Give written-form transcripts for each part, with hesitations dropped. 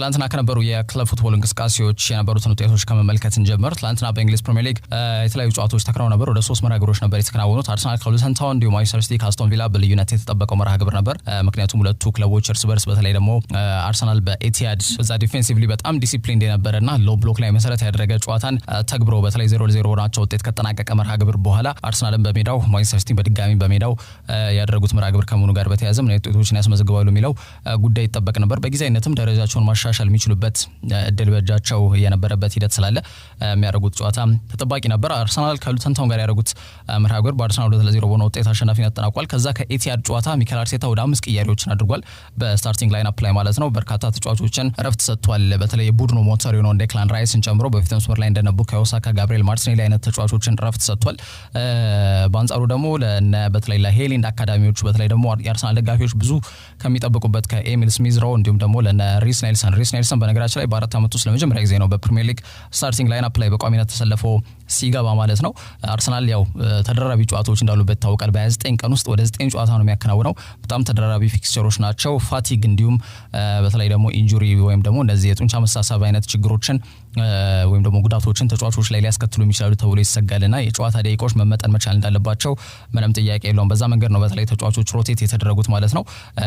ትላንትና ከነበሩ የክለብ ፉትቦል እንቅስቃሴዎች የነበሩትን ውጤቶች ከመመልከት እንጀምር። ትላንትና በእንግሊዝ ፕሪሚየር ሊግ የተለያዩ ጨዋታዎች ተከናውነው ነበር። ወደ 3 መርሃ ግብሮች ነበር የተከናወኑት። አርሰናል ከሉተን ታውን እንዲሁም ማንቸስተር ሲቲ ከአስቶን ቪላ በልዩነት የተጠበቀው መርሃ ግብር ነበር። ምክንያቱም ሁለቱ ክለቦች እርስ በርስ በተለይ ደግሞ አርሰናል በኤቲሃድ በዛ ዲፌንሲቭሊ በጣም ዲሲፕሊን የነበረና ሎ ብሎክ ላይ መሰረት ያደረገ ጨዋታን ተግብሮ በተለይ 0-0 ናቸው ውጤት ከተጠናቀቀ መርሃ ግብር በኋላ አርሰናልን በሜዳው ማንቸስተር ሲቲ በድጋሚ በሜዳው ያደረጉት መርሃ ግብር ከመሆኑ ጋር በተያያዘ ምን አይነት ውጤቶችን ያስመዘግባሉ የሚለው ጉዳይ ይጠበቅ ነበር። በጊዜያዊነትም ደረጃቸውን ማሻሻል የሚችሉበት እድል በእጃቸው የነበረበት ሂደት ስላለ የሚያደርጉት ጨዋታ ተጠባቂ ነበር። አርሰናል ከሉተን ታውን ጋር ያደረጉት መርሃ ግብር በአርሰናል 2-0 በሆነ ውጤት አሸናፊነት ተጠናቋል። ከዛ ከኤቲሃድ ጨዋታ ሚኬል አርቴታ ወደ 5 ቅያሬዎችን አድርጓል። በስታርቲንግ ላይን አፕ ላይ ማለት ነው። በርካታ ተጫዋቾችን ረፍት ሰጥቷል። በተለይ የቡድኑ ሞተር የሆነውን ዴክላን ራይስን ጨምሮ በፊት መስመር ላይ እንደነ ቡካዮ ሳካ፣ ጋብሪኤል ማርቲኔሊ አይነት ተጫዋቾችን ረፍት ሰጥቷል። በአንጻሩ ደግሞ በተለይ ለሄሊንድ አካዳሚዎች በተለይ ደግሞ የአርሰናል ደጋፊዎች ብዙ ከሚጠብቁበት ከኤሚል ስሚዝ ሮው እንዲሁም ደግሞ ለሪስ ኔልሰን በነገራችን ላይ በ4 ዓመት ውስጥ ለመጀመሪያ ጊዜ ነው በፕሪሚየር ሊግ ስታርቲንግ ላይን አፕ ላይ በቋሚነት ተሰልፎ ሲገባ ማለት ነው። አርሰናል ያው ተደራራቢ ጨዋታዎች እንዳሉበት ታውቃል። በ29 ቀን ውስጥ ወደ 9 ጨዋታ ነው የሚያከናውነው። በጣም ተደራራቢ ፊክስቸሮች ናቸው። ፋቲግ እንዲሁም በተለይ ደግሞ ኢንጁሪ ወይም ደግሞ እንደዚህ የጡንቻ መሳሳብ አይነት ችግሮችን ወይም ደግሞ ጉዳቶችን ተጫዋቾች ላይ ሊያስከትሉ የሚችላሉ ተብሎ ይሰጋልና የጨዋታ ደቂቃዎች መመጠን መቻል እንዳለባቸው ምንም ጥያቄ የለውም። በዛ መንገድ ነው በተለይ ተጫዋቾች ሮቴት የተደረጉት ማለት ነው።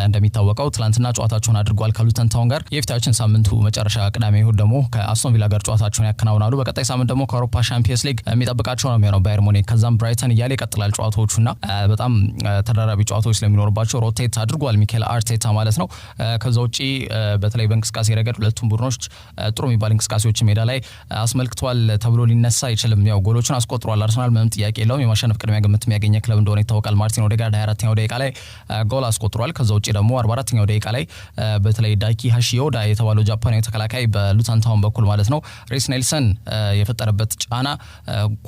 እንደሚታወቀው ትላንትና ጨዋታቸውን አድርጓል ከሉተን ታውን ጋር። የፊታችን ሳምንቱ መጨረሻ ቅዳሜ እሁድ ደግሞ ከአስቶን ቪላ ጋር ጨዋታቸውን ያከናውናሉ። በቀጣይ ሳምንት ደግሞ ከአውሮፓ ቻምፒየንስ ሊግ የሚጠብቃቸው ነው የሚሆነው ባየር ሙኒክ፣ ከዛም ብራይተን እያለ ይቀጥላል ጨዋታዎቹና በጣም ተደራራቢ ጨዋታዎች ስለሚኖርባቸው ሮቴት አድርጓል ሚኬል አርቴታ ማለት ነው። ከዛ ውጪ በተለይ በእንቅስቃሴ ረገድ ሁለቱም ቡድኖች ጥሩ የሚባል እንቅስቃሴዎች ሜዳ ላይ አስመልክቷል ተብሎ ሊነሳ አይችልም። ያው ጎሎችን አስቆጥሯል አርሰናል ምንም ጥያቄ የለውም። የማሸነፍ ቅድሚያ ግምት የሚያገኘ ክለብ እንደሆነ ይታወቃል። ማርቲን ኦዴጋርድ 24ኛው ደቂቃ ላይ ጎል አስቆጥሯል። ከዛ ውጪ ደግሞ 44ኛው ደቂቃ ላይ በተለይ ዳይኪ ሃሺዮዳ የተባለው ጃፓናዊ ተከላካይ በሉተን ታውን በኩል ማለት ነው ሪስ ኔልሰን የፈጠረበት ጫና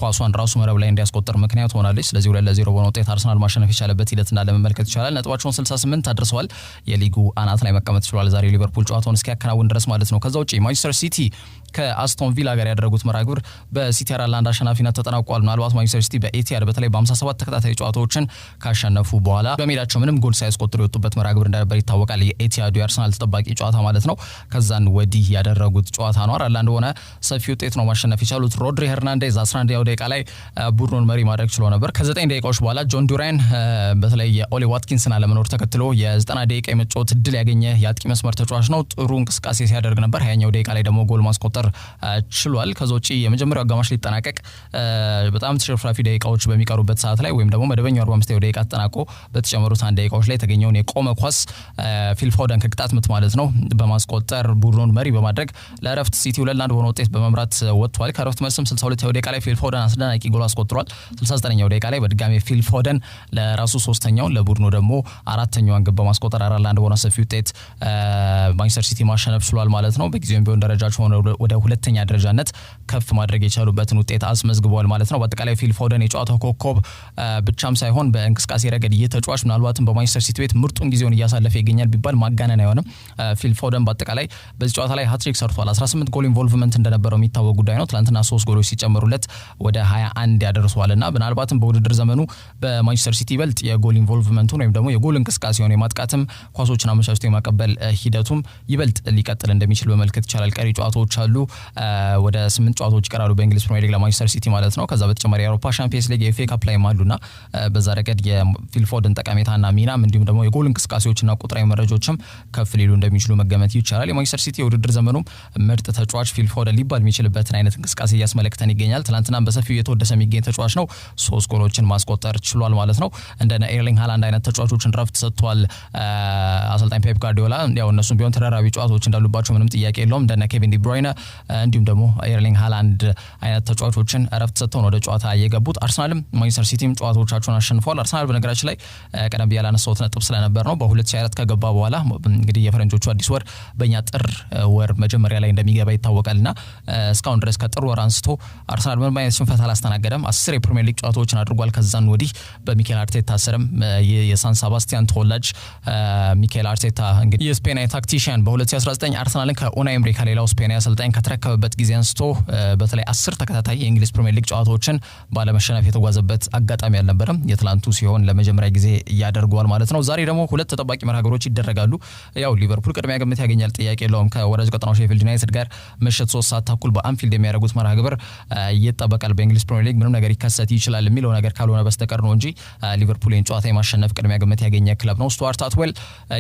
ኳሷን ራሱ መረብ ላይ እንዲያስቆጥር ምክንያት ሆናለች። ስለዚህ 2-0 በሆነ ውጤት አርሰናል ማሸነፍ የቻለበት ሂደት እንዳለ መመልከት ይቻላል። ነጥባቸውን 68 አድርሰዋል። የሊጉ አናት ላይ መቀመጥ ችሏል ዛሬ ሊቨርፑል ጨዋታውን እስኪያከናውን ድረስ ማለት ነው። ከዛ ውጪ ማንቸስተር ሲቲ ከአስቶን ቪላ ጋር ያደረጉት መርሃ ግብር በሲቲ 4-1 አሸናፊነት ተጠናቋል። ምናልባት ማንቸስተር ሲቲ በኤቲሃድ በተለይ በ57 ተከታታይ ጨዋታዎችን ካሸነፉ በኋላ በሜዳቸው ምንም ጎል ሳያስቆጥሩ የወጡበት መርሃ ግብር እንደነበር ይታወቃል። የኤቲሃዱ የአርሰናል ተጠባቂ ጨዋታ ማለት ነው። ከዛን ወዲህ ያደረጉት ጨዋታ ነው 4-1 ሆነ ሰፊ ውጤት ነው ማሸነፍ የቻሉት። ሮድሪ ሄርናንዴዝ 11ኛው ደቂቃ ላይ ቡድኑን መሪ ማድረግ ችሎ ነበር። ከ9 ደቂቃዎች በኋላ ጆን ዱራን በተለይ የኦሊ ዋትኪንስን አለመኖር ተከትሎ የ90 ደቂቃ የመጫወት እድል ያገኘ የአጥቂ መስመር ተጫዋች ነው። ጥሩ እንቅስቃሴ ሲያደርግ ነበር። 20ኛው ደቂቃ ላይ ደግሞ ጎል ማስቆጠር ችሏል። ከዛ ውጪ የመጀመሪያው አጋማሽ ሊጠናቀቅ በጣም ተሽርፍራፊ ደቂቃዎች በሚቀሩበት ሰዓት ላይ ወይም ደግሞ መደበኛው 45 ደቂቃ ተጠናቆ በተጨመሩት 1 ደቂቃዎች ላይ የተገኘውን የቆመ ኳስ ፊል ፎደን ከቅጣት ምት ማለት ነው በማስቆጠር ቡድኑን መሪ በማድረግ ለእረፍት ሲቲ 2-1 በሆነ ውጤት በመምራት ወጥቷል። ከእረፍት መልስም 62ኛው ደቂቃ ላይ ፊል ፎደን አስደናቂ ጎል አስቆጥሯል። 69ኛው ደቂቃ ላይ በድጋሚ ፊል ፎደን ለራሱ 3ኛውን ለቡድኑ ደግሞ 4ኛዋን ግብ በማስቆጠር 4-1 በሆነ ሰፊ ውጤት ማንቸስተር ሲቲ ማሸነፍ ችሏል ማለት ነው። በጊዜውም ቢሆን ደረጃቸውን ወደ ሁለተኛ ደረጃነት ከፍ ማድረግ የቻሉበትን ውጤት አስመዝግበዋል ማለት ነው። በአጠቃላይ ፊል ፎደን የጨዋታው ኮከብ ብቻም ሳይሆን በእንቅስቃሴ ረገድ እየተጫዋች ምናልባትም በማንቸስተር ሲቲ ቤት ምርጡን ጊዜውን እያሳለፈ ይገኛል ቢባል ማጋነን አይሆንም። ፊል ፎደን በአጠቃላይ በዚህ ጨዋታ ላይ ሃትሪክ ሰርቷል። 18 ጎል ኢንቮልቭመንት እንደነበረው የሚታወቅ ጉዳይ ነው። ትናንትና 3 ጎሎች ሲጨመሩለት ወደ 21 ያደርሰዋልና ምናልባትም በውድድር ዘመኑ በማንቸስተር ሲቲ ይበልጥ የጎል ኢንቮልቭመንቱን ወይም ደግሞ የጎል እንቅስቃሴውን የማጥቃትም ኳሶችን አመቻችቶ የማቀበል ሂደቱም ይበልጥ ሊቀጥል እንደሚችል መመልከት ይቻላል። ቀሪ ጨዋታዎች አሉ። ወደ 8 ጨዋታዎች ይቀራሉ በእንግሊዝ ፕሪሚየር ሊግ ለማንቸስተር ሲቲ ማለት ነው። ከዛ በተጨማሪ የአውሮፓ ቻምፒየንስ ሊግ የኤፍኤ ካፕ ላይም አሉና በዛ ረገድ የፊል ፎደን ጠቀሜታና ሚናም እንዲሁም ደግሞ የጎል እንቅስቃሴዎችና ቁጥራዊ መረጃዎችም ከፍ ሊሉ እንደሚችሉ መገመት ይቻላል። የማንቸስተር ሲቲ የውድድር ዘመኑም ምርጥ ተጫዋች ፊል ፎደን ሊባል የሚችልበትን አይነት እንቅስቃሴ እያስመለክተን ይገኛል። ትናንትናም በሰፊው የተወደሰ የሚገኝ ተጫዋች ነው። 3 ጎሎችን ማስቆጠር ችሏል ማለት ነው። እንደነ ኤርሊንግ ሃላንድ አይነት ተጫዋቾችን ረፍት ሰጥቷል አሰልጣኝ ፔፕ ጋርዲዮላ። ያው እነሱም ቢሆን ተደራራቢ ጨዋታዎች እንዳሉባቸው ምንም ጥያቄ የለውም። እንደነ ኬቪን ዲ ብሩይነ እንዲሁም ደግሞ ኤርሊንግ ሃላንድ አይነት ተጫዋቾችን እረፍት ሰጥተው ወደ ጨዋታ የገቡት። አርሰናልም ማንቸስተር ሲቲም ጨዋታዎቻቸውን አሸንፈዋል። አርሰናል በነገራችን ላይ ቀደም ብዬ ያላነሳሁት ነጥብ ስለነበር ነው በ2024 ከገባ በኋላ እንግዲህ የፈረንጆቹ አዲስ ወር በእኛ ጥር ወር መጀመሪያ ላይ እንደሚገባ ይታወቃልና እስካሁን ድረስ ከጥር ወር አንስቶ አርሰናል ምንም አይነት ሽንፈት አላስተናገደም። 10 የፕሪሚየር ሊግ ጨዋታዎችን አድርጓል። ከዛን ወዲህ በሚኬል አርቴታ ስርም የሳን ሰባስቲያን ተወላጅ ሚኬል አርቴታ እንግዲህ የስፔናዊ ታክቲሽያን በ2019 አርሰናልን ከኡናይ ኤምሪ ከሌላው ስፔናዊ አሰልጣኝ ከተረከበበት ጊዜ አንስቶ በተለይ 10 ተከታታይ የእንግሊዝ ፕሪሚየር ሊግ ጨዋታዎችን ባለመሸነፍ የተጓዘበት አጋጣሚ አልነበረም። የትላንቱ ሲሆን ለመጀመሪያ ጊዜ ያደርጓል ማለት ነው። ዛሬ ደግሞ 2 ተጠባቂ መርሃ ግብሮች ይደረጋሉ። ያው ሊቨርፑል ቅድሚያ ግምት ያገኛል ጥያቄ ጥያቄ የለውም። ከወራጅ ቀጠናው ሼፊልድ ዩናይትድ ጋር ምሽት 3:30 በአንፊልድ የሚያደርጉት መርሃ ግብር ይጠበቃል። በእንግሊዝ ፕሪሚየር ሊግ ምንም ነገር ይከሰት ይችላል የሚለው ነገር ካልሆነ በስተቀር ነው እንጂ ሊቨርፑልን ጨዋታ የማሸነፍ ቅድሚያ ግምት ያገኘ ክለብ ነው። ስቱዋርት አትዌል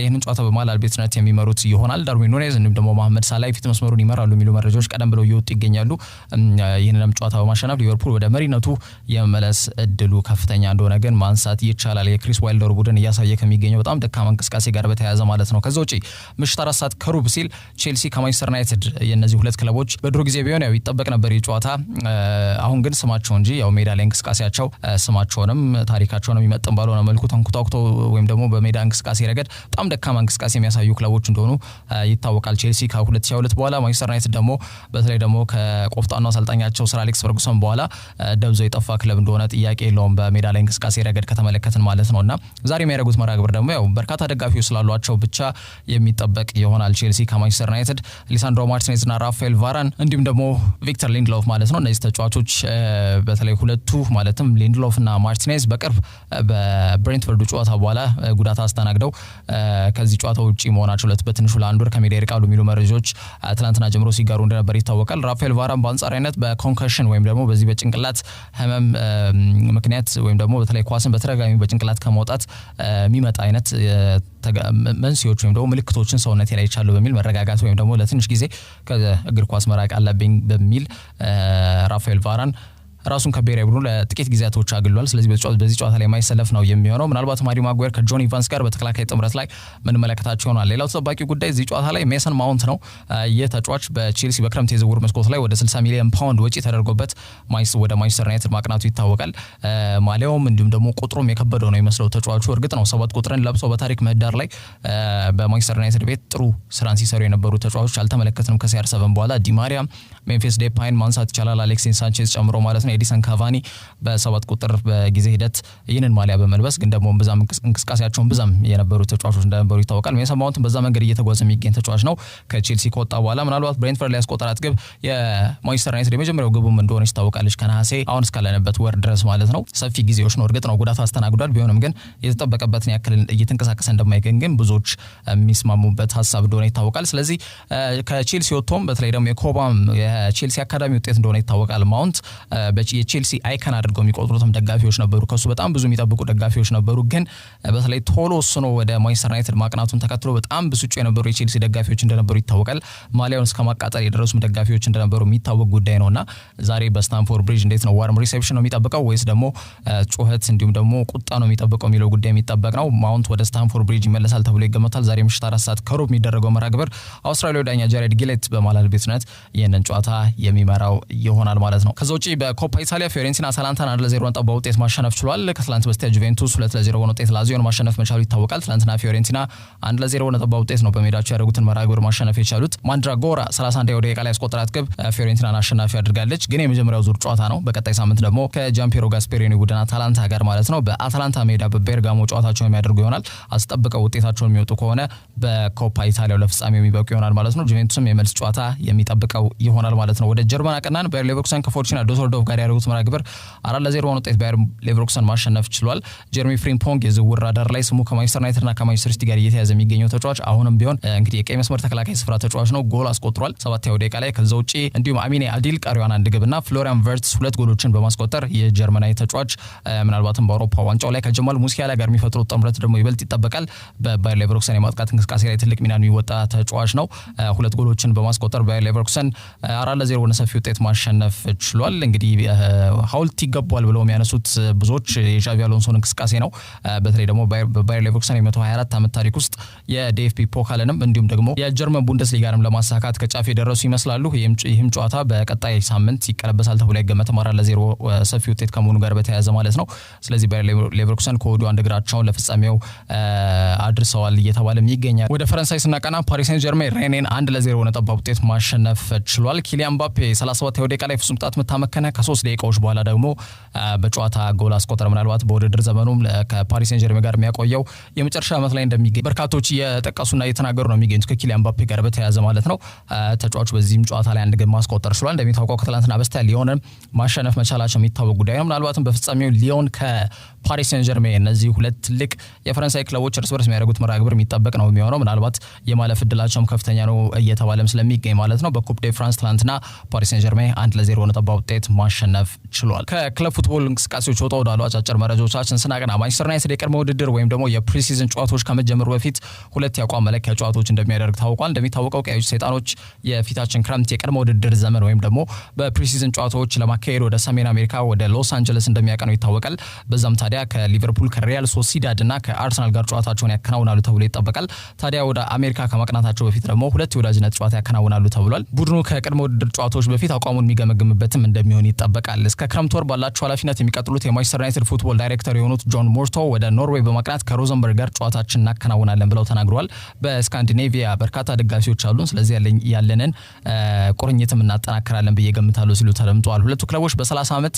ይህንን ጨዋታ በመሃል አልቤትነት የሚመሩት ይሆናል። ዳርዊን ኑኔዝ እንዲሁም ደግሞ መሐመድ ሳላይ ፊት መስመሩን ይመራሉ የሚሉ መረጃዎች ቀደም ብለው እየወጡ ይገኛሉ። ይህንንም ጨዋታ በማሸነፍ ሊቨርፑል ወደ መሪነቱ የመመለስ እድሉ ከፍተኛ እንደሆነ ግን ማንሳት ይቻላል። የክሪስ ዋይልደር ቡድን እያሳየ ከሚገኘው በጣም ደካማ እንቅስቃሴ ጋር በተያያዘ ማለት ነው። ከዛ ውጪ ምሽት 4:15 ሲል ቼልሲ ከማንቸስተር ዩናይትድ የነዚህ ሁለት ክለቦች በድሮ ጊዜ ቢሆን ያው ይጠበቅ ነበር የጨዋታ አሁን ግን ስማቸው እንጂ ያው ሜዳ ላይ እንቅስቃሴያቸው ስማቸውንም ታሪካቸውንም ይመጥን ባልሆነ መልኩ ተንኩታኩቶ ወይም ደግሞ በሜዳ እንቅስቃሴ ረገድ በጣም ደካማ እንቅስቃሴ የሚያሳዩ ክለቦች እንደሆኑ ይታወቃል። ቼልሲ ከ2022 በኋላ ማንቸስተር ዩናይትድ ደግሞ በተለይ ደግሞ ከቆፍጣናው አሰልጣኛቸው ሰር አሌክስ ፈርጉሰን በኋላ ደብዞ የጠፋ ክለብ እንደሆነ ጥያቄ የለውም በሜዳ ላይ እንቅስቃሴ ረገድ ከተመለከትን ማለት ነውና ዛሬ የሚያደርጉት መርሃ ግብር ደግሞ ያው በርካታ ደጋፊዎች ስላሏቸው ብቻ የሚጠበቅ ይሆናል። ቼልሲ ከማንቸስተር ዩናይትድ ሊሳንድሮ ማርቲኔዝ እና ራፋኤል ቫራን እንዲሁም ደግሞ ቪክተር ሊንድሎፍ ማለት ነው። እነዚህ ተጫዋቾች በተለይ ሁለቱ ማለትም ሊንድሎፍ እና ማርቲኔዝ በቅርብ በብሬንትፎርድ ጨዋታ በኋላ ጉዳት አስተናግደው ከዚህ ጨዋታ ውጪ መሆናቸው በትንሹ ለአንድ ወር ከሜዳ ይርቃሉ የሚሉ መረጃዎች ትናንትና ጀምሮ ሲጋሩ እንደነበር ይታወቃል። ራፋኤል ቫራን በአንጻራዊነት በኮንከሽን ወይም ደግሞ በዚህ በጭንቅላት ህመም ምክንያት ወይም ደግሞ በተለይ ኳስን በተደጋጋሚ በጭንቅላት ከመውጣት የሚመጣ አይነት መንስኤዎች ወይም ደግሞ ምልክቶችን ሰውነት ላይ ይቻሉ በሚል መረጋጋት ወይም ደግሞ ለትንሽ ጊዜ ከእግር ኳስ መራቅ አለብኝ በሚል ራፋኤል ቫራን ራሱን ከብሔራዊ ቡድኑ ለጥቂት ጊዜያቶች አግሏል። ስለዚህ በዚህ ጨዋታ ላይ የማይሰለፍ ነው የሚሆነው። ምናልባት ማሪ ማጓየር ከጆን ኢቫንስ ጋር በተከላካይ ጥምረት ላይ ምንመለከታቸው ይሆናል። ሌላው ተጠባቂ ጉዳይ እዚህ ጨዋታ ላይ ሜሰን ማውንት ነው። ይህ ተጫዋች በቼልሲ በክረምት የዝውውር መስኮት ላይ ወደ 60 ሚሊዮን ፓውንድ ወጪ ተደርጎበት ወደ ማንቸስተር ዩናይትድ ማቅናቱ ይታወቃል። ማሊያውም እንዲሁም ደግሞ ቁጥሩም የከበደው ነው የሚመስለው ተጫዋቹ። እርግጥ ነው 7 ቁጥርን ለብሰው በታሪክ ምህዳር ላይ በማንቸስተር ዩናይትድ ቤት ጥሩ ስራን ሲሰሩ የነበሩ ተጫዋቾች አልተመለከትንም ከሲአር7 በኋላ ዲማሪያ፣ ሜምፊስ ዴፓይን ማንሳት ይቻላል፣ አሌክሲስ ሳንቼዝ ጨምሮ ማለት ነው። ኤዲሰን ካቫኒ በ7 ቁጥር በጊዜ ሂደት ይህንን ማሊያ በመልበስ ግን ደግሞ ብዛም እንቅስቃሴያቸውን ብዛም የነበሩ ተጫዋቾች እንደነበሩ ይታወቃል። ሜሰን ማውንት በዛ መንገድ እየተጓዘ የሚገኝ ተጫዋች ነው። ከቼልሲ ከወጣ በኋላ ምናልባት ብሬንትፎርድ ላይ ያስቆጠራት ግብ የማንቸስተር ዩናይትድ የመጀመሪያው ግቡም እንደሆነች ታወቃለች። ከነሐሴ አሁን እስካለንበት ወር ድረስ ማለት ነው። ሰፊ ጊዜዎች ነው። እርግጥ ነው ጉዳት አስተናግዷል። ቢሆንም ግን የተጠበቀበትን ያክል እየተንቀሳቀሰ እንደማይገኝ ግን ብዙዎች የሚስማሙበት ሀሳብ እንደሆነ ይታወቃል። ስለዚህ ከቼልሲ ወጥቶም በተለይ ደግሞ የኮባም የቼልሲ አካዳሚ ውጤት እንደሆነ ይታወቃል። ማውንት የቼልሲ አይከን አድርገው የሚቆጥሩትም ደጋፊዎች ነበሩ። ከሱ በጣም ብዙ የሚጠብቁ ደጋፊዎች ነበሩ። ግን በተለይ ቶሎ ወስኖ ወደ ማንቸስተር ዩናይትድ ማቅናቱን ተከትሎ በጣም ብስጩ የነበሩ የቼልሲ ደጋፊዎች እንደነበሩ ይታወቃል። ማሊያውን እስከ ማቃጠል የደረሱም ደጋፊዎች እንደነበሩ የሚታወቅ ጉዳይ ነውና ዛሬ በስታንፎርድ ብሪጅ እንዴት ነው ዋርም ሪሴፕሽን ነው የሚጠብቀው ወይስ ደግሞ ጩኸት እንዲሁም ደግሞ ቁጣ ነው የሚጠብቀው የሚለው ጉዳይ የሚጠበቅ ነው። ማውንት ወደ ስታንፎርድ ብሪጅ ይመለሳል ተብሎ ይገመታል። ዛሬ ምሽት 4:00 የሚደረገው መርሃ ግብር አውስትራሊያዊ ዳኛ ጃሬድ ጊሌት በመሃል ቤትነት ይህንን ጨዋታ የሚመራው ይሆናል ማለት ነው። ከዛ ውጪ በኮፓ ኢታሊያ ፊዮሬንቲና አታላንታን 1-0 ነጥብ ውጤት ማሸነፍ ችሏል። ከትላንት በስቲያ ጁቬንቱስ 2-0 ውጤት ላዚዮን ማሸነፍ መቻሉ ይታወቃል። ትላንትና ፊዮሬንቲና 1-0 ነጥብ ውጤት ነው በሜዳቸው ያደረጉትን መርሃ ግብር ማሸነፍ የቻሉት። ማንድራጎራ 31 ደቂቃ ላይ ያስቆጠራት ግብ ፊዮሬንቲናን አሸናፊ አድርጋለች። ግን የመጀመሪያው ዙር ጨዋታ ነው። በቀጣይ ሳምንት ደግሞ ከጃምፒሮ ጋስፔሪኒ ቡድን አታላንታ ጋር ማለት ነው በአታላንታ ሜዳ በቤርጋሞ ጨዋታቸውን የሚያደርጉ ይሆናል። አስጠብቀው ውጤታቸውን የሚወጡ ከሆነ በኮፓ ኢታሊያው ለፍጻሜ የሚበቁ ይሆናል ማለት ነው። ጁቬንቱስም የመልስ ጨዋታ የሚጠብቀው ይሆናል ማለት ነው። ወደ ጀርመን አቀናን ባየር ሌቨርኩሰን ከፎርቹና ዶሰልዶርፍ ጋር ያደረጉት መርሃ ግብር 4-0 ውጤት ባየር ሌቨርኩሰን ማሸነፍ ችሏል። ጀርሚ ፍሪምፖንግ የዝውውር ራዳር ላይ ስሙ ከማንቸስተር ዩናይትድና ከማንቸስተር ሲቲ ጋር እየተያዘ የሚገኘው ተጫዋች አሁንም ቢሆን እንግዲህ የቀይ መስመር ተከላካይ ስፍራ ተጫዋች ነው። ጎል አስቆጥሯል 7ኛው ደቂቃ ላይ። ከዛ ውጪ እንዲሁም አሚኔ አዲል ቀሪዋን አንድ ግብና ፍሎሪያን ቨርትስ 2 ጎሎችን በማስቆጠር የጀርመናዊ ተጫዋች ምናልባትም በአውሮፓ ዋንጫው ላይ ከጀማል ሙሲያላ ጋር የሚፈጥሩት ጥምረት ደግሞ ይበልጥ ይጠበቃል። በባየር ሌቨርኩሰን የማጥቃት እንቅስቃሴ ላይ ትልቅ ሚናን የሚወጣ ተጫዋች ነው። 2 ጎሎችን በማስቆጠር ባየር ሌቨርኩሰን 4-0 ሰፊ ውጤት ማሸነፍ ችሏል። እንግዲህ ሀውልት ይገባዋል ብለው የሚያነሱት ብዙዎች የዣቪ አሎንሶን እንቅስቃሴ ነው። በተለይ ደግሞ በባየር ሌቨርኩሰን የ124 ዓመት ታሪክ ውስጥ የዲኤፍቢ ፖካልንም እንዲሁም ደግሞ የጀርመን ቡንደስሊጋንም ለማሳካት ከጫፍ የደረሱ ይመስላሉ። ይህም ጨዋታ በቀጣይ ሳምንት ይቀለበሳል ተብሎ አይገመትም። 4-0 ሰፊ ውጤት ከመሆኑ ጋር በተያያዘ ማለት ነው። ስለዚህ ባየር ሌቨርኩሰን ከወዲሁ አንድ እግራቸውን ለፍጻሜው አድርሰዋል እየተባለም ይገኛል። ወደ ፈረንሳይ ስናቀና ፓሪስ ሴንት ጀርሜን ሬኔን 1-0 ነጥብ ውጤት ማሸነፍ ችሏል። ኪሊያን ምባፔ 37ኛው ደቂቃ ላይ ፍጹም ቅጣት ምት አመከነ። ከ3 ከ3 ደቂቃዎች በኋላ ደግሞ በጨዋታ ጎል አስቆጠረ። ምናልባት በውድድር ዘመኑም ከፓሪስ ሴን ጀርሜን ጋር የሚያቆየው የመጨረሻ ዓመት ላይ እንደሚገኝ በርካቶች እየጠቀሱና እየተናገሩ ነው የሚገኙት ከኪሊያን ምባፔ ጋር በተያያዘ ማለት ነው። ተጫዋቹ በዚህም ጨዋታ ላይ አንድ ግብ ማስቆጠር ችሏል። እንደሚታወቀው ከትላንትና በስቲያ ሊዮንን ማሸነፍ መቻላቸው የሚታወቅ ጉዳይ ነው። ምናልባትም በፍጻሜው ሊዮን ከፓሪስ ሴን ጀርሜን እነዚህ ሁለት ትልቅ የፈረንሳይ ክለቦች እርስ በርስ የሚያደርጉት መርሃ ግብር የሚጠበቅ ነው የሚሆነው። ምናልባት የማለፍ እድላቸውም ከፍተኛ ነው እየተባለም ስለሚገኝ ማለት ነው። በኩፕ ዴ ፍራንስ ትላንትና ፓሪስ ሴን ጀርሜን 1-0 ነጥብ ውጤት ማሸነፍ ችሏል። ከክለብ ፉትቦል እንቅስቃሴዎች ወጣው ወዳሉ አጫጭር መረጃዎቻችን ስናቀና ማንቸስተር ዩናይትድ የቀድሞ ውድድር ወይም ደግሞ የፕሪሲዝን ጨዋታዎች ከመጀመሩ በፊት ሁለት የአቋም መለኪያ ጨዋታዎች እንደሚያደርግ ታውቋል። እንደሚታወቀው ቀዮች ሰይጣኖች የፊታችን ክረምት የቀድሞ ውድድር ዘመን ወይም ደግሞ በፕሪሲዝን ጨዋታዎች ለማካሄድ ወደ ሰሜን አሜሪካ ወደ ሎስ አንጀለስ እንደሚያቀኑ ይታወቃል። በዛም ታዲያ ከሊቨርፑል ከሪያል ሶሲዳድ እና ከአርሰናል ጋር ጨዋታቸውን ያከናውናሉ ተብሎ ይጠበቃል። ታዲያ ወደ አሜሪካ ከማቅናታቸው በፊት ደግሞ ሁለት የወዳጅነት ጨዋታ ያከናውናሉ ተብሏል። ቡድኑ ከቀድሞ ውድድር ጨዋታዎች በፊት አቋሙን የሚገመግምበትም እንደሚሆን ይጠበቃል። እስከ ክረምት ወር ባላቸው ኃላፊነት የሚቀጥሉት የማንቸስተር ዩናይትድ ፉትቦል ዳይሬክተር የሆኑት ጆን ሞርቶ ወደ ኖርዌይ በማቅናት ከሮዘንበርግ ጋር ጨዋታችን እናከናውናለን ብለው ተናግረዋል። በስካንዲኔቪያ በርካታ ደጋፊዎች አሉን፣ ስለዚህ ያለንን ቁርኝትም እናጠናክራለን ብዬ ገምታለሁ ሲሉ ተደምጠዋል። ሁለቱ ክለቦች በ30 ዓመት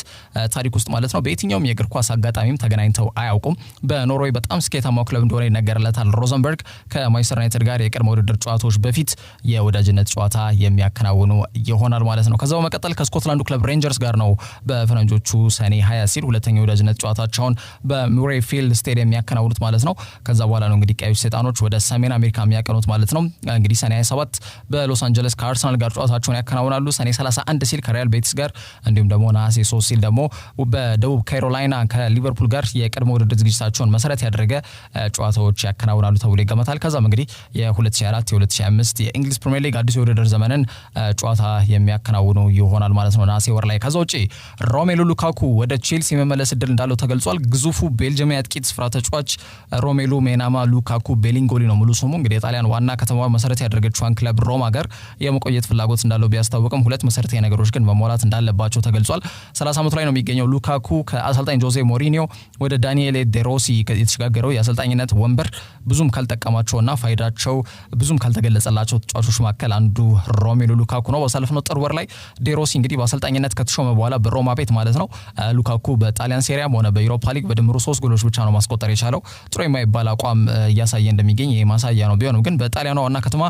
ታሪክ ውስጥ ማለት ነው በየትኛውም የእግር ኳስ አጋጣሚም ተገናኝተው አያውቁም። በኖርዌይ በጣም ስኬታማው ክለብ እንደሆነ ይነገርለታል ሮዘንበርግ ከማንቸስተር ዩናይትድ ጋር የቀድሞ ውድድር ጨዋታዎች በፊት የወዳጅነት ጨዋታ የሚያከናውኑ ይሆናል ማለት ነው። ከዛው መቀጠል ከስኮትላንዱ ክለብ ሬንጀርስ ጋር ነው በፈረንጆቹ ሰኔ 20 ሲል ሁለተኛው የወዳጅነት ጨዋታቸውን በሙሬይ ፊልድ ስቴዲየም የሚያከናውኑት ማለት ነው። ከዛ በኋላ ነው እንግዲህ ቀዮች ሰይጣኖች ወደ ሰሜን አሜሪካ የሚያቀኑት ማለት ነው። እንግዲህ ሰኔ 27 በሎስ አንጀለስ ከአርሰናል ጋር ጨዋታቸውን ያከናውናሉ። ሰኔ 31 ሲል ከሪያል ቤቲስ ጋር እንዲሁም ደግሞ ነሐሴ 3 ሲል ደግሞ በደቡብ ካሮላይና ከሊቨርፑል ጋር የቀድሞ ውድድር ዝግጅታቸውን መሰረት ያደረገ ጨዋታዎች ያከናውናሉ ተብሎ ይገመታል። ከዛም እንግዲህ የ2004 የ2005 የእንግሊዝ ፕሪሚየር ሊግ አዲስ የውድድር ዘመንን ጨዋታ የሚያከናውኑ ይሆናል ማለት ነው ነሐሴ ወር ላይ። ከዛ ውጪ ሮሜሉ ሉካኩ ወደ ቼልሲ የመመለስ እድል እንዳለው ተገልጿል። ግዙፉ ቤልጅየም የአጥቂ ስፍራ ተጫዋች ሮሜሉ ሜናማ ሉካኩ ቤሊንጎሊ ነው ሙሉ ስሙ። እንግዲህ የጣሊያን ዋና ከተማ መሰረት ያደረገችውን ክለብ ሮማ ጋር የመቆየት ፍላጎት እንዳለው ቢያስታውቅም ሁለት መሰረታዊ ነገሮች ግን መሟላት እንዳለባቸው ተገልጿል። 30 ዓመቱ ላይ ነው የሚገኘው ሉካኩ። ከአሰልጣኝ ጆዜ ሞሪኒዮ ወደ ዳኒኤሌ ዴሮሲ የተሸጋገረው የአሰልጣኝነት ወንበር ብዙም ካልጠቀማቸውና ፋይዳቸው ብዙም ካልተገለጸላቸው ተጫዋቾች መካከል አንዱ ሮሜሉ ሉካኩ ነው። ባሳለፍነው ጥር ወር ላይ ዴሮሲ እንግዲህ በአሰልጣኝነት ከተሾመ በኋላ በሮማ ቤት ማለት ነው ሉካኩ በጣሊያን ሴሪያም ሆነ በዩሮፓ ሊግ በድምሩ 3 ጎሎች ብቻ ነው ማስቆጠር የቻለው። ጥሩ የማይባል አቋም እያሳየ እንደሚገኝ ይሄ ማሳያ ነው። ቢሆንም ግን በጣሊያኗ ዋና ከተማ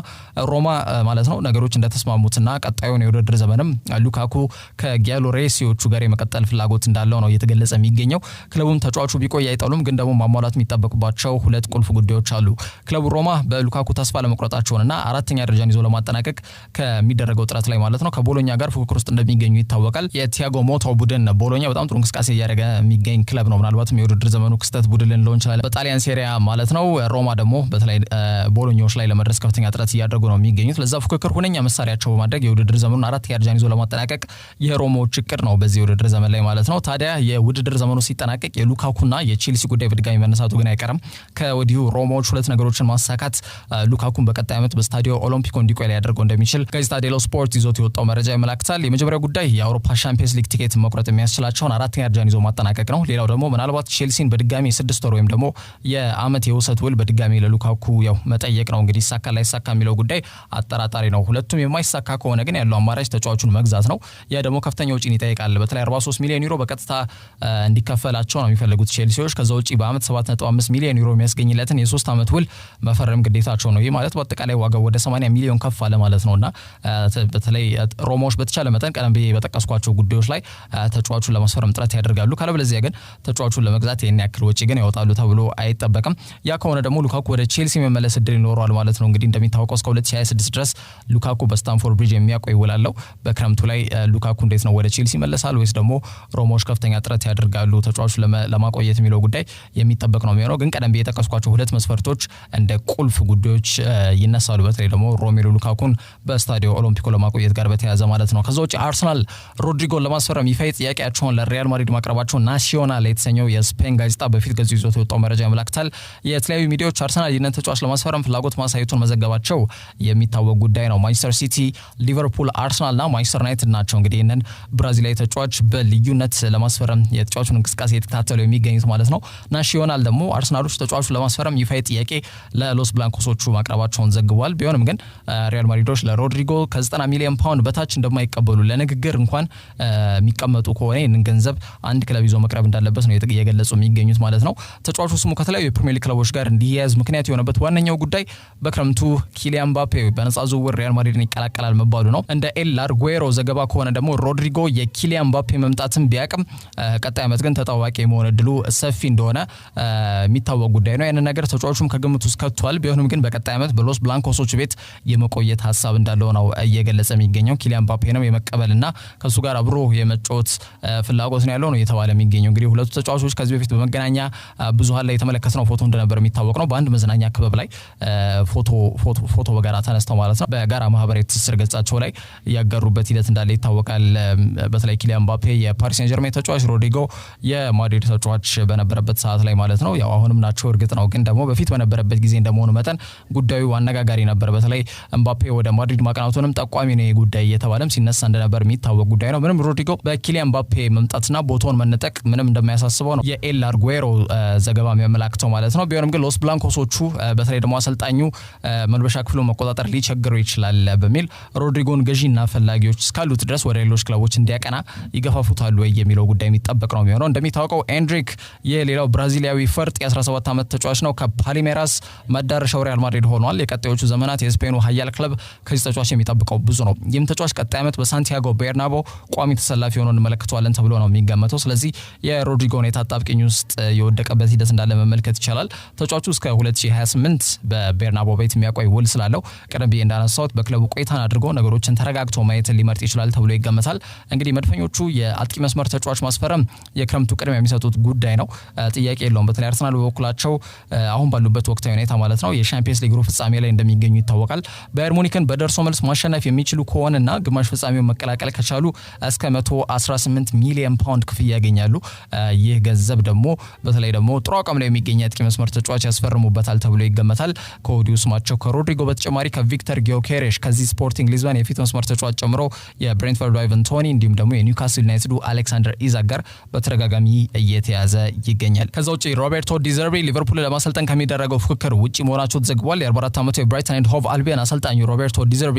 ሮማ ማለት ነው ነገሮች እንደተስማሙትና ቀጣዩን የውድድር ዘመንም ሉካኩ ከጊያሎሬሲዎቹ ጋር የመቀጠል ፍላጎት እንዳለው ነው እየተገለጸ የሚገኘው። ክለቡም ተጫዋቹ ቢቆይ አይጠሉም፣ ግን ደግሞ ማሟላት የሚጠበቅባቸው ሁለት ቁልፍ ጉዳዮች አሉ። ክለቡ ሮማ በሉካኩ ተስፋ ለመቁረጣቸውና አራተኛ ደረጃን ይዞ ለማጠናቀቅ ከሚደረገው ጥረት ላይ ማለት ነው ከቦሎኛ ጋር ፉክክር ውስጥ እንደሚገኙ ይታወቃል። የቲያጎ ሞቶ ቡድን ቦሎኛ በጣም ጥሩ እንቅስቃሴ እያደረገ የሚገኝ ክለብ ነው። ምናልባትም የውድድር ዘመኑ ክስተት ቡድን ልንለው እንችላለን በጣሊያን ሴሪያ ማለት ነው። ሮማ ደግሞ በተለይ ቦሎኛዎች ላይ ለመድረስ ከፍተኛ ጥረት እያደረጉ ነው የሚገኙት። ለዛ ፉክክር ሁነኛ መሳሪያቸው በማድረግ የውድድር ዘመኑን አራተኛ ደረጃን ይዞ ለማጠናቀቅ የሮማዎች እቅድ ነው በዚህ የውድድር ዘመን ላይ ማለት ነው። ታዲያ የውድድር ዘመኑ ሲጠናቀቅ የሉካኩና የቼልሲ ጉዳይ በድጋሚ መነሳቱ ግን አይቀርም። ከወዲሁ ሮማዎች ሁለት ነገሮችን ማሳካት ሉካኩን በቀጣይ ዓመት በስታዲዮ ኦሎምፒኮ እንዲቆይ ሊያደርገው እንደሚችል ጋዜጣ ዴሎ ስፖርት ይዞት የወጣው መረጃ ያመላክታል። የመጀመሪያው ጉዳይ የአውሮፓ ሻምፒየንስ ሊግ ቲኬት መቁረጥ የሚያስችላቸውን አራተኛ ደረጃን ይዞ ማጠናቀቅ ነው። ሌላው ደግሞ ምናልባት ቼልሲን በድጋሚ 6 ወር ወይም ደግሞ የአመት የውሰት ውል በድጋሚ ለሉካኩ ያው መጠየቅ ነው። እንግዲህ ይሳካ ላይሳካ የሚለው ጉዳይ አጠራጣሪ ነው። ሁለቱም የማይሳካ ከሆነ ግን ያለው አማራጭ ተጫዋቹን መግዛት ነው። ያ ደግሞ ከፍተኛ ወጪን ይጠይቃል። በተለይ 43 ሚሊዮን ዩሮ በቀጥታ እንዲከፈላቸው ነው የሚፈልጉት ቼልሲዎች። ከዛ ውጪ በአመት 7.5 ሚሊዮን ዩሮ የሚያስገኝለትን የ3 አመት ውል መፈረም ግዴታቸው ነው። ይህ ማለት በአጠቃላይ ዋጋው ወደ 80 ሚሊዮን ከፍ አለ ማለት ነውና በተለይ ሮማዎች በተቻለ መጠን ቀደም ብዬ በጠቀስኳቸው ጉዳዮች ላይ ተጫዋቹን ለማስፈረም ጥረት ያደርጋሉ። ካለበለዚያ ግን ተጫዋቹን ለመግዛት ይሄን ያክል ወጪ ግን ያወጣሉ ተብሎ አይጠበቅም። ያ ከሆነ ደግሞ ሉካኩ ወደ ቼልሲ መመለስ እድል ይኖረዋል ማለት ነው። እንግዲህ እንደሚታወቀው እስከ 2026 ድረስ ሉካኩ በስታንፎርድ ብሪጅ የሚያቆይ ውል አለው። በክረምቱ ላይ ሉካኩ እንዴት ነው ወደ ቼልሲ ይመለሳል ወይስ ደግሞ ሮማዎች ከፍተኛ ጥረት ያደርጋሉ ተጫዋቹን ለማቆየት የሚለው ጉዳይ የሚጠበቅ ነው የሚሆነው። ግን ቀደም ብዬ የጠቀስኳቸው ሁለት መስፈርቶች እንደ ቁልፍ ጉዳዮች ይነሳሉ። በተለይ ደግሞ ሮሜሉ ሉካኩን በስታዲዮ ኦሎምፒኮ ለማቆየት ጋር በተያያዘ ማለት ነው። ከዛ ውጪ አርሰናል ሮድሪጎን ለማስፈረም ይፋዊ ጥያቄያቸውን ለሪያል ማድሪድ ማቅረባቸውን ናሲዮናል የተሰኘው የስፔን ጋዜጣ በፊት ገጹ ይዞት የወጣው መረጃ ያመላክታል። የተለያዩ ሚዲያዎች አርሰናል ይህንን ተጫዋች ለማስፈረም ፍላጎት ማሳየቱን መዘገባቸው የሚታወቅ ጉዳይ ነው። ማንቸስተር ሲቲ፣ ሊቨርፑል፣ አርሰናልና ማንቸስተር ዩናይትድ ናቸው እንግዲህ ይህንን ብራዚላዊ ተጫዋች በልዩነት ለማስፈረም የተጫዋቹን እንቅስቃሴ የተከታተሉ የሚገኙት ማለት ነው። ናሲዮናል ደግሞ አርሰናሎች ተጫዋቹን ለማስፈረም ይፋዊ ጥያቄ ለሎስ ብላንኮሶቹ ማቅረባቸውን ዘግቧል። ቢሆንም ግን ሪያል ማድሪዶች ለሮድሪጎ ከ90 ሚሊዮን ፓውንድ በታች እንደማይቀበሉ ለንግግር እንኳን የሚቀመጡ ከሆነ ይህንን ገንዘብ አንድ ክለብ ይዞ መቅረብ እንዳለበት ነው የገለጹ የሚገኙት ማለት ነው። ተጫዋቹ ስሙ ከተለያዩ የፕሪሚየር ሊግ ክለቦች ጋር እንዲያያዝ ምክንያት የሆነበት ዋነኛው ጉዳይ በክረምቱ ኪሊያን ምባፔ በነፃ ዝውውር ሪያል ማድሪድን ይቀላቀላል መባሉ ነው። እንደ ኤል አርጉዌሮ ዘገባ ከሆነ ደግሞ ሮድሪጎ የኪሊያን ምባፔ መምጣትን ቢያቅም ቀጣይ ዓመት ግን ተጣዋቂ የመሆን እድሉ ሰፊ እንደሆነ የሚታወቅ ጉዳይ ነው። ያንን ነገር ተጫዋቹም ከግምት ውስጥ ከቷል። ቢሆንም ግን በቀጣይ ዓመት በሎስ ብላንኮሶች ቤት የመቆየት ሀሳብ እንዳለው ነው እየገለጸ የሚገኘው። ኪሊያን ምባፔንም የመቀበልና ከሱ ጋር አብሮ የመጫወት ፍላጎት ነው ያለው ነው እየተባለ የሚገኘው። እንግዲህ ሁለቱ ተጫዋቾች ከዚህ በፊት በመገናኛ ብዙሃን ላይ የተመለከትነው ፎቶ እንደነበር የሚታወቅ ነው። በአንድ መዝናኛ ክበብ ላይ ፎቶ በጋራ ተነስተው ማለት ነው በጋራ ማህበራዊ ትስስር ገጻቸው ላይ ያጋሩበት ሂደት እንዳለ ይታወቃል። በተለይ ኪሊያን ምባፔ የፓሪስ ሴን ጀርሜን ተጫዋች፣ ሮድሪጎ የማድሪድ ተጫዋች በነበረበት ሰዓት ላይ ማለት ነው። ያው አሁንም ናቸው እርግጥ ነው፣ ግን ደግሞ በፊት በነበረበት ጊዜ እንደመሆኑ መጠን ጉዳዩ አነጋጋሪ ነበር። በተለይ ምባፔ ወደ ማድሪድ ማቅናቱንም ጠቋሚ ነው ጉዳይ እየተባለም ሲነሳ እንደነበር የሚታወቅ ጉዳይ ነው። ምንም ሮድሪጎ በኪሊያን ምባፔ መምጣትና ቦታውን መነጠቅ ምንም እንደማያሳስበው ነው የኤል አርጉዌሮ ዘገባ የሚያመላክተው ማለት ነው። ቢሆንም ግን ሎስ ብላንኮሶቹ በተለይ ደግሞ አሰልጣኙ መልበሻ ክፍሉ መቆጣጠር ሊቸግረው ይችላል በሚል ሮድሪጎን ገዢና ፈላጊዎች እስካሉት ድረስ ወደ ሌሎች ክለቦች እንዲያቀና ይገፋፉታል ወይ የሚለው ጉዳይ የሚጠበቅ ነው የሚሆነው። እንደሚታወቀው ኤንድሪክ የሌላው ብራዚሊያዊ ፈርጥ የ17 ዓመት ተጫዋች ነው። ከፓሊሜራስ መዳረሻው ሪያል ማድሪድ ሆኗል። የቀጣዮቹ ዘመናት የስፔኑ ኃያል ክለብ ከዚህ ተጫዋች የሚጠብቀው ብዙ ነው። ይህም ተጫዋች ቀጣይ ዓመት በሳንቲያጎ ቤርናቦ ቋሚ ተሰላፊ ሆኖ እንመለከተዋለን ተብሎ ነው የሚገመተው። ስለዚህ የሮድሪጎ ሁኔታ አጣብቂኝ ውስጥ የወደቀበት ሂደት እንዳለ መመልከት ይቻላል። ተጫዋቹ እስከ 2028 በቤርናቦ ቤት የሚያቆይ ውል ስላለው ቀደም ብዬ እንዳነሳሁት በክለቡ ቆይታን አድርጎ ነገሮችን ተረጋግቶ ማየትን ሊመርጥ ይችላል ተብሎ ይገመታል። እንግዲህ መድፈኞቹ የአጥቂ መስመር ተጫዋች ማስፈረም የክረምቱ ቅድሚያ የሚሰጡት ጉዳይ ነው፣ ጥያቄ የለውም። በተለይ አርሰናል በበኩላቸው አሁን ባሉበት ወቅታዊ ሁኔታ ማለት ነው የሻምፒየንስ ሊግ ሩብ ፍጻሜ ላይ እንደሚገኙ ይታወቃል። ባየር ሙኒክን በደርሶ መልስ ማሸነፍ የሚችሉ ከሆነና ግማሽ ፍጻሜውን መቀላቀል ከቻሉ እስከ 118 ሚሊዮን ፓውንድ ክፍያ ያገኛሉ። ይህ ገንዘብ ደግሞ በተለይ ደግሞ ጥሩ አቋም ላይ የሚገኝ አጥቂ መስመር ተጫዋች ያስፈርሙበታል ተብሎ ይገመታል። ከወዲሁ ስማቸው ከሮድሪጎ በተጨማሪ ከቪክተር ጊዮኬሬሽ ከዚህ ስፖርቲንግ ሊዝበን የፊት መስመር ተጫዋች ጨምሮ የብሬንትፈርድ አይቨን ቶኒ እንዲሁም ደግሞ የኒውካስል ዩናይትዱ አሌክሳንደር ኢዛክ ጋር በተደጋጋሚ እየተያዘ ይገኛል። ከዛ ውጪ ሮቤርቶ ዲዘርቢ ሊቨርፑል ለማሰልጠን ከሚደረገው ፉክክር ውጪ መሆናቸው ተዘግቧል። የ44 ዓመቱ የብራይተን ኤንድ ሆቭ አልቢዮን አሰልጣኙ ሮቤርቶ ዲዘርቢ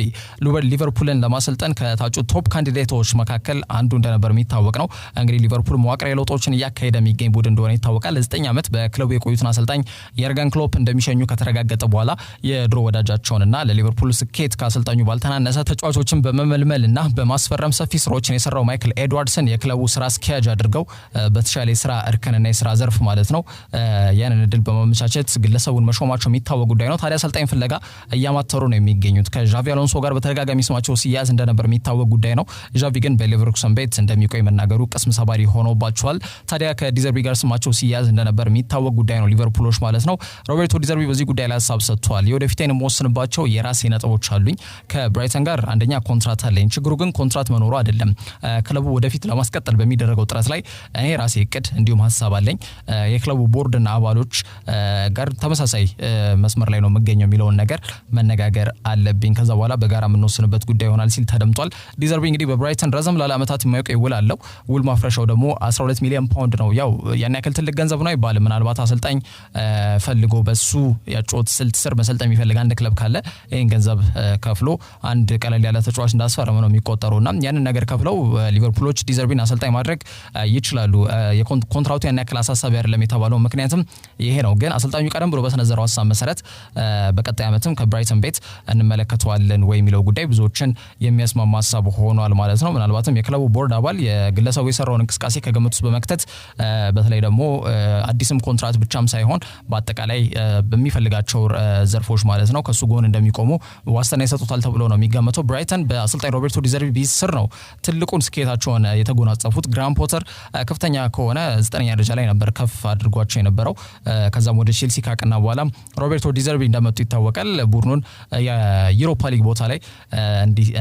ሊቨርፑልን ለማሰልጠን ከታጩ ቶፕ ካንዲዴቶች መካከል አንዱ እንደነበር የሚታወቅ ነው። እንግዲህ ሊቨርፑል መዋቅራዊ ለውጦችን እያካሄደ የሚገኝ ቡድን እንደሆነ ይታወቃል። ለ9 ዓመት በክለቡ የቆዩትን አሰልጣኝ የርገን ክሎፕ እንደሚሸኙ ከተረጋገጠ በኋላ የድሮ ወዳጃቸውንና ለሊቨርፑል ስኬት ከአሰልጣኙ ባልተናነሰ ተጫዋቾችን በመመልመልና በማስፈረም ሰፊ ስራዎችን የሰራው ማይክል ኤድዋርድሰን የክለቡ ስራ አስኪያጅ አድርገው በተሻለ የስራ እርከንና የስራ ዘርፍ ማለት ነው ያንን እድል በማመቻቸት ግለሰቡን መሾማቸው የሚታወቅ ጉዳይ ነው። ታዲያ አሰልጣኝ ፍለጋ እያማተሩ ነው የሚገኙት። ከዣቪ አሎንሶ ጋር በተደጋጋሚ ስማቸው ሲያዝ እንደነበር የሚታወቅ ጉዳይ ነው። ዣቪ ግን በሌቨርኩሰን ቤት እንደሚቆይ መናገሩ ቅስም ሰባሪ ሆኖባቸዋል። ታዲያ ከዲዘርቢ ጋር ስማቸው ሲያዝ እንደነበር የሚታወቅ ጉዳይ ነው ሊቨርፑሎች ማለት ነው። ሮቤርቶ ዲዘርቢ በዚህ ጉዳይ ላይ ሀሳብ ሰጥቷል። የወደፊቴን የምወስንባቸው የራሴ ነጥቦች አሉኝ። ከብራይተን ጋር አንደኛ ኮንትራት አለኝ። ችግሩ ግን ኮንትራት መኖሩ አይደለም። ክለቡ ወደፊት ለማስቀጠል በሚደረገው ጥረት ላይ እኔ ራሴ እቅድ እንዲሁም ሀሳብ አለኝ። የክለቡ ቦርድና አባሎች ጋር ተመሳሳይ መስመር ላይ ነው የምገኘው የሚለውን ነገር መነጋገር አለብኝ። ከዛ በኋላ በጋራ የምንወስንበት ጉዳይ ይሆናል ሲል ተደምጧል። ዲዘርቢ እንግዲህ በብራይተን ረዘም ላለ ዓመታት የማይቆይ ውል አለው። ውል ማፍረሻው ደግሞ 12 ሚሊዮን ፓውንድ ነው። ያው ያን ያክል ትልቅ ገንዘብ ነው አይባልም። ምናልባት አሰልጣኝ ፈልጎ በሱ ያጮት ስልት ስር መሰልጠን የሚፈልግ አንድ ክለብ ካለ ይህን ገንዘብ ከፍሎ አንድ ቀለል ያለ ተጫዋች እንዳስፈረመ ነው የሚቆጠሩና ያንን ነገር ከፍለው ሊቨርፑሎች ዲዘርቢን አሰልጣኝ ማድረግ ይችላሉ። የኮንትራቱ ያን ያክል አሳሳቢ አይደለም የተባለው ምክንያቱም ይሄ ነው። ግን አሰልጣኙ ቀደም ብሎ በተነዘረው ሀሳብ መሰረት በቀጣይ ዓመትም ከብራይተን ቤት እንመለከተዋለን ወይ የሚለው ጉዳይ ብዙዎችን የሚያስማማ ሀሳብ ሆኗል ማለት ነው። ምናልባትም የክለቡ ቦርድ አባል የግለሰቡ የሰራውን እንቅስቃሴ ከግምት ውስጥ በመክተት በተለይ ደግሞ አዲስም ኮንትራት ብቻም ሳይሆን በአጠቃላይ በሚፈልጋቸው ዘርፎች ማለት ነው ከሱ ጎን እንደሚቆሙ ዋስትና ይሰጡታል ተብሎ ነው የሚገመተው። ብራይተን በአሰልጣኝ ሮቤርቶ ዲዘርቢ ስር ነው ትልቁን ስኬታቸውን የተጎናጸፉት። ግራም ፖተር ከፍተኛ ከሆነ 9ኛ ደረጃ ላይ ነበር ከፍ አድርጓቸው የነበረው። ከዛም ወደ ቼልሲ ካቀና በኋላ ሮቤርቶ ዲዘርቢ እንደመጡ ይታወቃል። ቡድኑን የዩሮፓ ሊግ ቦታ ላይ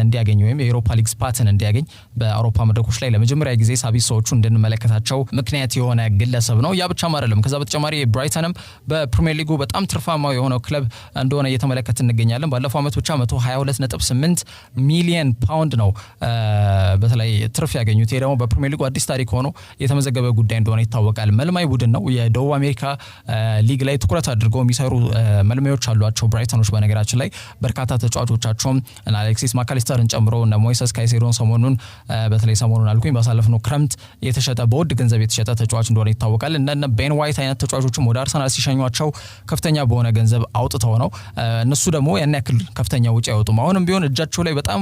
እንዲያገኝ ወይም የዩሮፓ ሊግ ስፓትን እንዲያገኝ በአውሮፓ መድረኮች ላይ ለመጀመሪያ ጊዜ ሳቢሶቹ እንድንመለከታቸው ምክንያት የሆነ ግለሰብ ነው። ያ ብቻም አይደለም። ከዛ በተጨማሪ ብራይተንም በፕሪሚየር ሊጉ በጣም ትርፋማው የሆነው ክለብ እንደሆነ እየተመለከት እንገኛለን። ባለፈው ዓመት ብቻ 122.8 ሚሊዮን ፓውንድ ነው በተለይ ትርፍ ያገኙት። ይሄ ደግሞ በፕሪሚየር ሊጉ አዲስ ታሪክ ሆኖ የተመዘገበ ጉዳይ እንደሆነ ይታወቃል። መልማይ ቡድን ነው። የደቡብ አሜሪካ ሊግ ላይ ትኩረት አድርገው የሚሰሩ መልማዮች አሏቸው ብራይተኖች። በነገራችን ላይ በርካታ ተጫዋቾቻቸውም አሌክሲስ ማካሊስተርን ጨምሮ እነ ሞይሰስ ካይሴዶን ሰሞኑን በተለይ ሰሞኑን አልኩኝ ባሳለፍነው ክረምት የተሸጠ በውድ ገንዘብ የተሸጠ ተጫዋች እንደሆነ ይታወቃል። እንደነ ቤን ዋይት አይነት ተጫዋቾችም ወደ አርሰናል ሲሸኟቸው ከፍተኛ በሆነ ገንዘብ አውጥተው ነው። እነሱ ደግሞ ያን ያክል ከፍተኛ ወጪ ያወጡም። አሁንም ቢሆን እጃቸው ላይ በጣም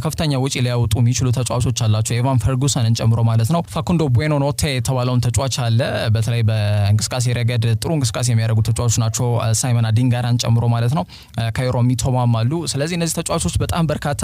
ከፍተኛ ወጪ ሊያወጡ የሚችሉ ተጫዋቾች አላቸው፣ ኤቫን ፈርጉሰንን ጨምሮ ማለት ነው። ፋኩንዶ ቡዌኖ ኖቴ የተባለውን ተጫዋች አለ። በተለይ በእንቅስቃሴ ረገድ ጥሩ እንቅስቃሴ የሚያደርጉ ተጫዋቾች ናቸው፣ ሳይመን አዲንጋራን ጨምሮ ማለት ነው። ካይሮ ሚቶማም አሉ። ስለዚህ እነዚህ ተጫዋቾች በጣም በርካታ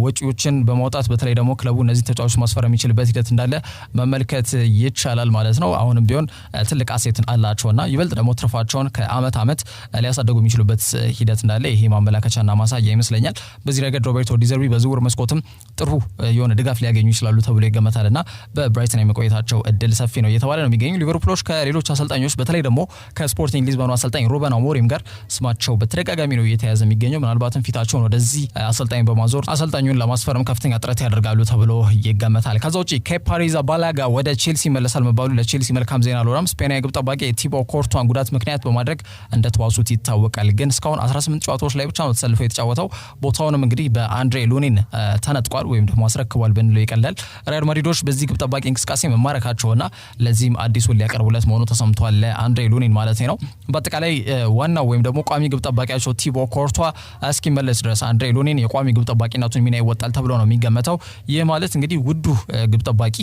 ወጪዎችን በማውጣት በተለይ ደግሞ ክለቡ እነዚህ ተጫዋቾች ማስፈረም የሚችልበት ሂደት እንዳለ መመልከት ይቻላል ማለት ነው። አሁንም ቢሆን ትልቅ አሴትን አላቸውና ይበልጥ ደግሞ ትርፋቸውን ከአመት አመት ሊያሳደጉ የሚችሉበት ሂደት እንዳለ ይሄ ማመላከቻና ማሳያ ይመስለኛል። በዚህ ረገድ ሮቤርቶ ዲዘርቢ በዝውውር መስኮትም ጥሩ የሆነ ድጋፍ ሊያገኙ ይችላሉ ተብሎ ይገመታልና በብራይተን የመቆየታቸው እድል ሰፊ ነው እየተባለ ነው የሚገኙ። ሊቨርፑሎች ከሌሎች አሰልጣኞች በተለይ ደግሞ ከስፖርቲንግ ሊዝበኑ አሰልጣኝ ሩበን አሞሪም ጋር ስማቸው በተደጋጋሚ ነው እየተያዘ የሚገኘው። ምናልባትም ፊታቸውን ወደዚህ አሰልጣኝ በማዞር አሰልጣኙን ለማስፈረም ከፍተኛ ጥረት ያደርጋሉ ተብሎ ይገመታል። ከዛ ውጪ ኬፓ አሪዛባላጋ ወደ ቼልሲ መለሳል መባሉ ለቼልሲ መልካም ዜና አልሆነም። ስፔናዊ ግብ ጠባቂ ቲቦ ኮርቷን ጉዳት ምክንያት በማድረግ እንደተዋሱት ይታወቃል። ግን እስካሁን 18 ጨዋታዎች ላይ ብቻ ነው ተሰልፎ የተጫወተው። ቦታውንም እንግዲህ በአንድሬ ሉኒን ተነጥቋል ወይም ደግሞ አስረክቧል ብንለው ይቀላል። ሪያል ማድሪዶች በዚህ ግብ ጠባቂ እንቅስቃሴ መማረካቸውና ለዚህም አዲሱን ሊያቀርቡለት መሆኑ ተሰምቷል፣ ለአንድሬ ሉኒን ማለት ነው። በአጠቃላይ ዋናው ወይም ደግሞ ቋሚ ግብ ጠባቂያቸው ቲቦ ኮርቷ እስኪመለስ ድረስ አንድሬ ሉኒን የቋሚ ግብ ጠባቂነቱን ሚና ይወጣል ተብሎ ነው የሚገመተው። ይህ ማለት እንግዲህ ውዱ ግብ ጠባቂ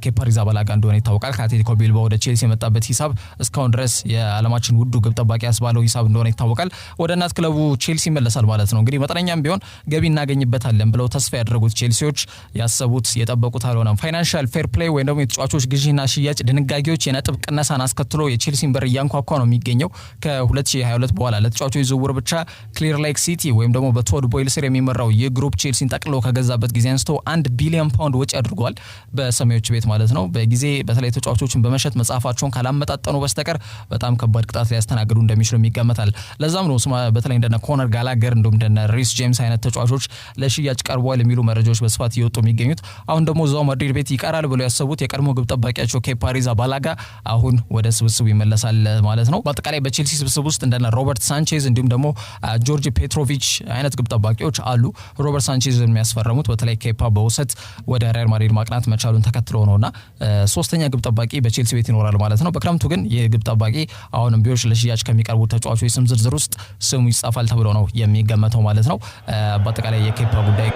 ኬፓ አሪዛባላጋ እንደሆነ ይታወቃል። ከአትሌቲኮ ቢልባኦ ወደ ቼልሲ የመጣበት ሂሳብ እስካሁን ድረስ የዓለማችን ውዱ ግብ ጠባቂ ያስባለው ሂሳብ እንደሆነ ይታወቃል። ወደ እናት ክለቡ ቼልሲ ይመለሳል ማለት ነው። እንግዲህ መጠነኛም ቢሆን ገቢ እናገኝበታለን ብለው ተስፋ ያደረጉት ቼልሲዎች ያሰቡት የጠበቁት አልሆነም። ፋይናንሻል ፌር ፕሌይ ወይም ደግሞ የተጫዋቾች ግዢና ሽያጭ ድንጋጌዎች የነጥብ ቅነሳን አስከትሎ የቼልሲን በር እያንኳኳ ነው የሚገኘው። ከ2022 በኋላ ለተጫዋቾች ዝውውር ብቻ ክሊር ሌክ ሲቲ ወይም ደግሞ በቶድ ቦይል ስር የሚመራው የግሩፕ ቼልሲን ጠቅሎ ከገዛበት ጊዜ አንስቶ 1 ቢሊዮን ፓውንድ ወጪ አድርጓል በሰማዮች ቤት ማለት ነው። በጊዜ በተለይ ተጫዋቾችን በመሸጥ መጻፋቸውን ካላመጣጠኑ በስተቀር በጣም ከባድ ቅጣት ሊያስተናግዱ እንደሚችሉ ይገመታል። ለዛም ነው በተለይ እንደነ ኮነር ጋላገር እንደውም እንደነ ሪስ ጄምስ አይነት ተጫዋቾች ለሽያጭ ቀርበዋል የሚሉ መረጃዎች በስፋት እየወጡ የሚገኙት። አሁን ደግሞ እዛው ማድሪድ ቤት ይቀራል ብለው ያሰቡት የቀድሞ ግብ ጠባቂያቸው ኬፓ አሪዛባላጋ አሁን ወደ ስብስቡ ይመለሳል ማለት ነው። በአጠቃላይ በቼልሲ ስብስብ ውስጥ እንደነ ሮበርት ሳንቼዝ እንዲሁም ደግሞ ጆርጅ ፔትሮቪች አይነት ግብ ጠባቂዎች አሉ። ሮበርት ሳንቼዝ የሚያስፈረሙት በተለይ ኬፓ በውሰት ወደ ሪያል ማድሪድ ማቅናት መቻሉን ተከትሎ ነውና ሶስተኛ ግብ ጠባቂ በቼልሲ ቤት ይኖራል ማለት ነው። በክረምቱ ግን የግብ ጠባቂ አሁንም ቢሆን ለሽያጭ ከሚቀርቡ ተጫዋቾች ስም ዝርዝር ውስጥ ስሙ ይጻፋል ተብሎ ነው የሚገመተው ማለት ነው። በአጠቃላይ የኬፓ ጉዳይ